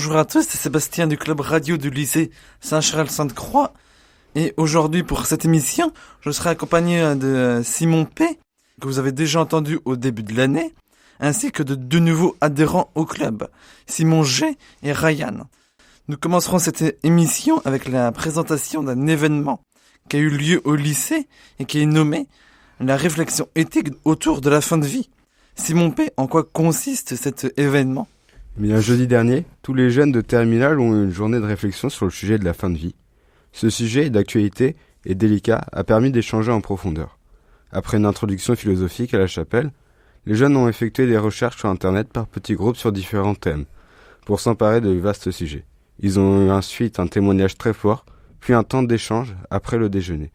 Bonjour à tous, c'est Sébastien du club radio du lycée Saint-Charles-Sainte-Croix. Et aujourd'hui, pour cette émission, je serai accompagné de Simon P, que vous avez déjà entendu au début de l'année, ainsi que de deux nouveaux adhérents au club, Simon G et Ryan. Nous commencerons cette émission avec la présentation d'un événement qui a eu lieu au lycée et qui est nommé la réflexion éthique autour de la fin de vie. Simon P, en quoi consiste cet événement ? Bien, jeudi dernier, tous les jeunes de terminale ont eu une journée de réflexion sur le sujet de la fin de vie. Ce sujet d'actualité et délicat a permis d'échanger en profondeur. Après une introduction philosophique à la chapelle, les jeunes ont effectué des recherches sur Internet par petits groupes sur différents thèmes, pour s'emparer de vastes sujets. Ils ont eu ensuite un témoignage très fort, puis un temps d'échange après le déjeuner.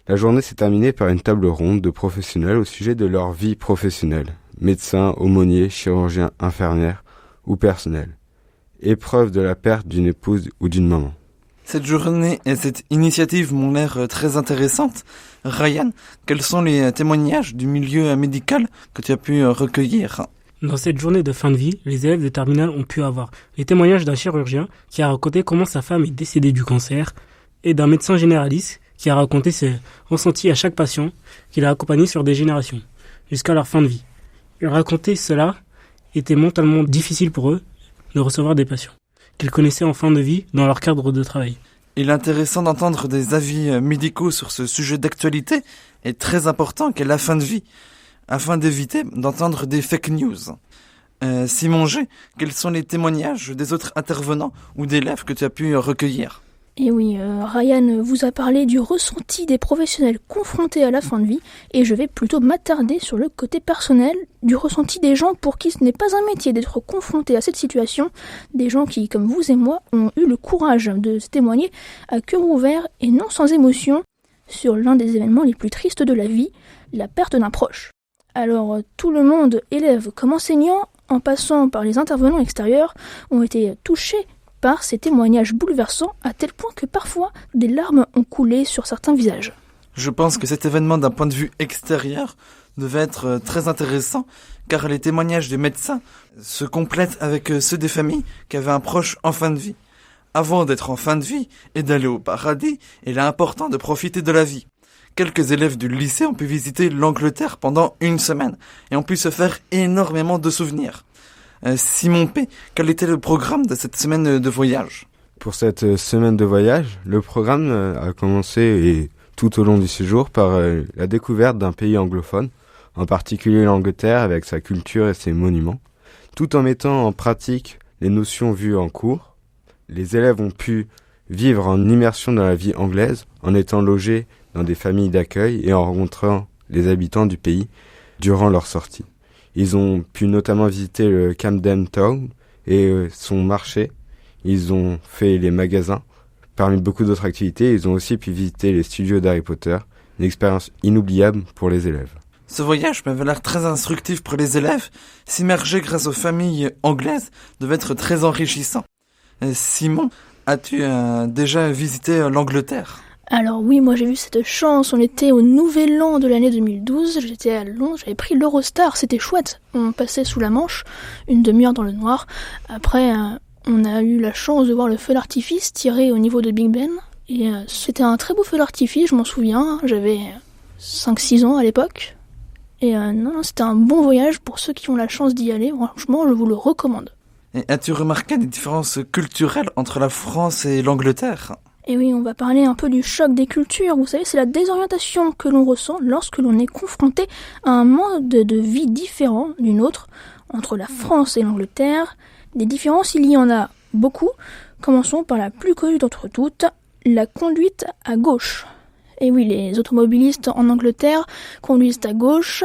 La journée s'est terminée par une table ronde de professionnels au sujet de leur vie professionnelle, médecins, aumôniers, chirurgiens, infirmières ou personnels. Épreuve de la perte d'une épouse ou d'une maman. Cette journée et cette initiative m'ont l'air très intéressantes. Ryan, quels sont les témoignages du milieu médical que tu as pu recueillir ? Dans cette journée de fin de vie, les élèves de terminale ont pu avoir les témoignages d'un chirurgien qui a raconté comment sa femme est décédée du cancer et d'un médecin généraliste qui a raconté ses ressentis à chaque patient qu'il a accompagné sur des générations, jusqu'à leur fin de vie. Ils racontaient cela était mentalement difficile pour eux de recevoir des patients qu'ils connaissaient en fin de vie dans leur cadre de travail. Il est intéressant d'entendre des avis médicaux sur ce sujet d'actualité et très important qu'est la fin de vie, afin d'éviter d'entendre des fake news. Simon G, quels sont les témoignages des autres intervenants ou d'élèves que tu as pu recueillir ? Et oui, Ryan vous a parlé du ressenti des professionnels confrontés à la fin de vie, et je vais plutôt m'attarder sur le côté personnel du ressenti des gens pour qui ce n'est pas un métier d'être confrontés à cette situation, des gens qui, comme vous et moi, ont eu le courage de se témoigner à cœur ouvert et non sans émotion sur l'un des événements les plus tristes de la vie, la perte d'un proche. Alors, tout le monde, élèves comme enseignants, en passant par les intervenants extérieurs, ont été touchés par ces témoignages bouleversants à tel point que parfois des larmes ont coulé sur certains visages. Je pense que cet événement d'un point de vue extérieur devait être très intéressant car les témoignages des médecins se complètent avec ceux des familles qui avaient un proche en fin de vie. Avant d'être en fin de vie et d'aller au paradis, il est important de profiter de la vie. Quelques élèves du lycée ont pu visiter l'Angleterre pendant une semaine et ont pu se faire énormément de souvenirs. Simon P, quel était le programme de cette semaine de voyage ? Pour cette semaine de voyage, le programme a commencé et tout au long du séjour par la découverte d'un pays anglophone, en particulier l'Angleterre avec sa culture et ses monuments. Tout en mettant en pratique les notions vues en cours, les élèves ont pu vivre en immersion dans la vie anglaise en étant logés dans des familles d'accueil et en rencontrant les habitants du pays durant leur sortie. Ils ont pu notamment visiter le Camden Town et son marché. Ils ont fait les magasins. Parmi beaucoup d'autres activités, ils ont aussi pu visiter les studios d'Harry Potter. Une expérience inoubliable pour les élèves. Ce voyage m'avait l'air très instructif pour les élèves. S'immerger grâce aux familles anglaises devait être très enrichissant. Simon, as-tu déjà visité l'Angleterre ? Alors oui, moi j'ai eu cette chance, on était au Nouvel An de l'année 2012, j'étais à Londres, j'avais pris l'Eurostar, c'était chouette, on passait sous la Manche, une demi-heure dans le noir. Après, on a eu la chance de voir le feu d'artifice tiré au niveau de Big Ben, et c'était un très beau feu d'artifice, je m'en souviens, j'avais 5-6 ans à l'époque, et non, c'était un bon voyage pour ceux qui ont la chance d'y aller, franchement je vous le recommande. Et as-tu remarqué des différences culturelles entre la France et l'Angleterre ? Et oui, on va parler un peu du choc des cultures. Vous savez, c'est la désorientation que l'on ressent lorsque l'on est confronté à un mode de vie différent d'une autre entre la France et l'Angleterre. Des différences, il y en a beaucoup. Commençons par la plus connue d'entre toutes, la conduite à gauche. Et oui, les automobilistes en Angleterre conduisent à gauche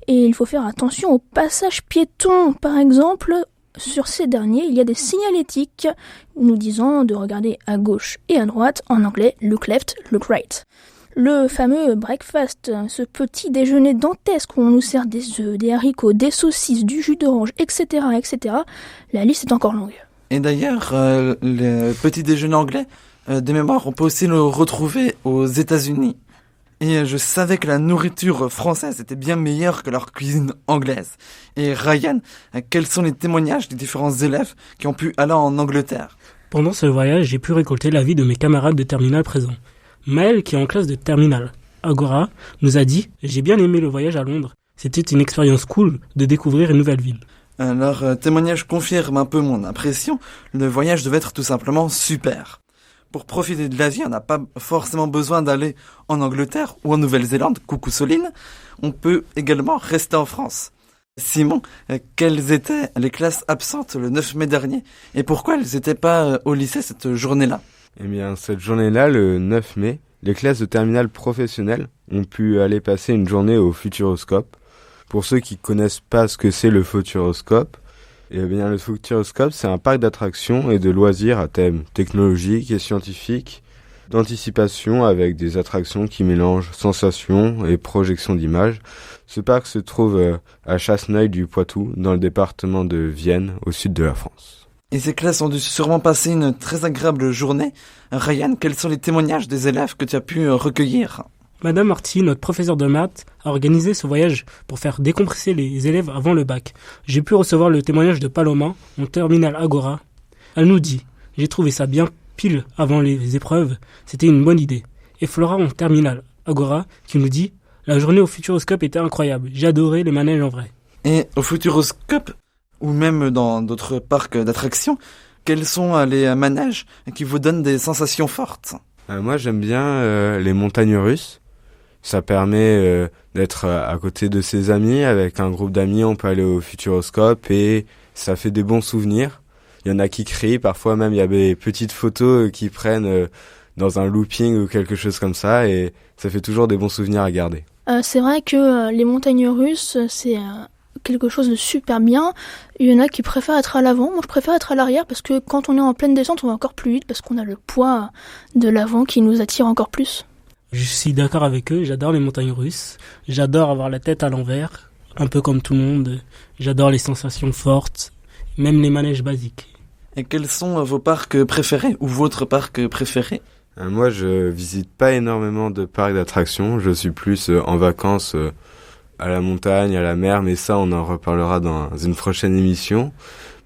et il faut faire attention aux passages piétons, par exemple. Sur ces derniers, il y a des signalétiques nous disant de regarder à gauche et à droite, en anglais, look left, look right. Le fameux breakfast, ce petit déjeuner dantesque où on nous sert des œufs, des haricots, des saucisses, du jus d'orange, etc., etc., la liste est encore longue. Et d'ailleurs, le petit déjeuner anglais, de mémoire, on peut aussi le retrouver aux États-Unis. Et je savais que la nourriture française était bien meilleure que leur cuisine anglaise. Et Ryan, quels sont les témoignages des différents élèves qui ont pu aller en Angleterre? Pendant ce voyage, j'ai pu récolter l'avis de mes camarades de terminale présents. Maël, qui est en classe de terminale, Agora, nous a dit « J'ai bien aimé le voyage à Londres. C'était une expérience cool de découvrir une nouvelle ville. » Leur témoignage confirme un peu mon impression. Le voyage devait être tout simplement super. Pour profiter de l'Asie, on n'a pas forcément besoin d'aller en Angleterre ou en Nouvelle-Zélande. Coucou Soline. On peut également rester en France. Simon, quelles étaient les classes absentes le 9 mai dernier et pourquoi elles n'étaient pas au lycée cette journée-là? Eh bien, cette journée-là, le 9 mai, les classes de terminale professionnelle ont pu aller passer une journée au Futuroscope. Pour ceux qui connaissent pas ce que c'est le Futuroscope, eh bien, le Futuroscope, c'est un parc d'attractions et de loisirs à thème technologique et scientifique, d'anticipation avec des attractions qui mélangent sensations et projections d'images. Ce parc se trouve à Chasseneuil du Poitou, dans le département de Vienne, au sud de la France. Et ces classes ont dû sûrement passer une très agréable journée. Ryan, quels sont les témoignages des élèves que tu as pu recueillir? Madame Marty, notre professeure de maths, a organisé ce voyage pour faire décompresser les élèves avant le bac. J'ai pu recevoir le témoignage de Paloma, en terminale Agora. Elle nous dit « J'ai trouvé ça bien pile avant les épreuves, c'était une bonne idée. » Et Flora en terminale Agora qui nous dit « La journée au Futuroscope était incroyable, j'ai adoré les manèges en vrai. » Et au Futuroscope, ou même dans d'autres parcs d'attractions, quels sont les manèges qui vous donnent des sensations fortes? Moi, j'aime bien les montagnes russes. Ça permet d'être à côté de ses amis. Avec un groupe d'amis, on peut aller au Futuroscope et ça fait des bons souvenirs. Il y en a qui crient, parfois même il y a des petites photos qui prennent dans un looping ou quelque chose comme ça et ça fait toujours des bons souvenirs à garder. C'est vrai que les montagnes russes, c'est quelque chose de super bien. Il y en a qui préfèrent être à l'avant. Moi, je préfère être à l'arrière parce que quand on est en pleine descente, on va encore plus vite parce qu'on a le poids de l'avant qui nous attire encore plus. Je suis d'accord avec eux, j'adore les montagnes russes, j'adore avoir la tête à l'envers, un peu comme tout le monde, j'adore les sensations fortes, même les manèges basiques. Et quels sont vos parcs préférés ou votre parc préféré? Moi, je visite pas énormément de parcs d'attractions, je suis plus en vacances à la montagne, à la mer, mais ça on en reparlera dans une prochaine émission.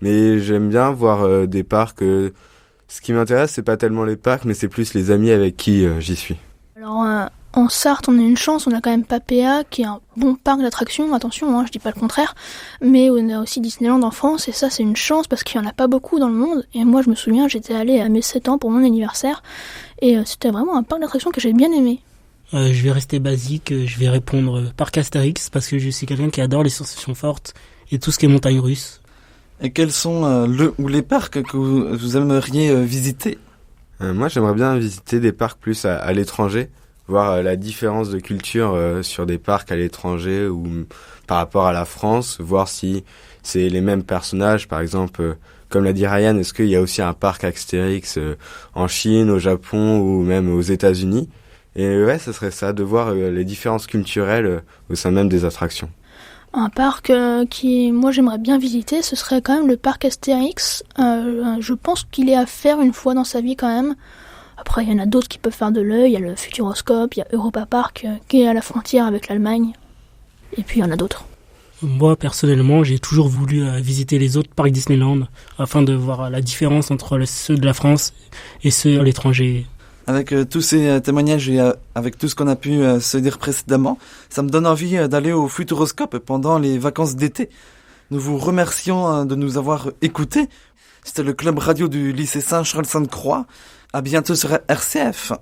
Mais j'aime bien voir des parcs, ce qui m'intéresse c'est pas tellement les parcs, mais c'est plus les amis avec qui j'y suis. Alors, en Sarthe, on a une chance, on a quand même Papéa, qui est un bon parc d'attractions, attention, je dis pas le contraire, mais on a aussi Disneyland en France, et ça c'est une chance parce qu'il y en a pas beaucoup dans le monde, et moi je me souviens, j'étais allée à mes 7 ans pour mon anniversaire, et c'était vraiment un parc d'attractions que j'ai bien aimé. Je vais rester basique, je vais répondre parc Astérix, parce que je suis quelqu'un qui adore les sensations fortes, et tout ce qui est montagne russe. Et quels sont le ou les parcs que vous aimeriez visiter? Moi, j'aimerais bien visiter des parcs plus à l'étranger, voir la différence de culture sur des parcs à l'étranger ou par rapport à la France, voir si c'est les mêmes personnages, par exemple, comme l'a dit Ryan, est-ce qu'il y a aussi un parc Astérix en Chine, au Japon ou même aux États-Unis? Et ouais, ce serait ça, de voir les différences culturelles au sein même des attractions. Un parc qui, moi, j'aimerais bien visiter, ce serait quand même le parc Astérix. Je pense qu'il est à faire une fois dans sa vie quand même. Après, il y en a d'autres qui peuvent faire de l'œil. Il y a le Futuroscope, il y a Europa Park qui est à la frontière avec l'Allemagne. Et puis, il y en a d'autres. Moi, personnellement, j'ai toujours voulu visiter les autres parcs Disneyland afin de voir la différence entre ceux de la France et ceux à l'étranger. Avec tous ces témoignages et avec tout ce qu'on a pu se dire précédemment, ça me donne envie d'aller au Futuroscope pendant les vacances d'été. Nous vous remercions de nous avoir écoutés. C'était le club radio du lycée Saint-Charles-Sainte-Croix. À bientôt sur RCF.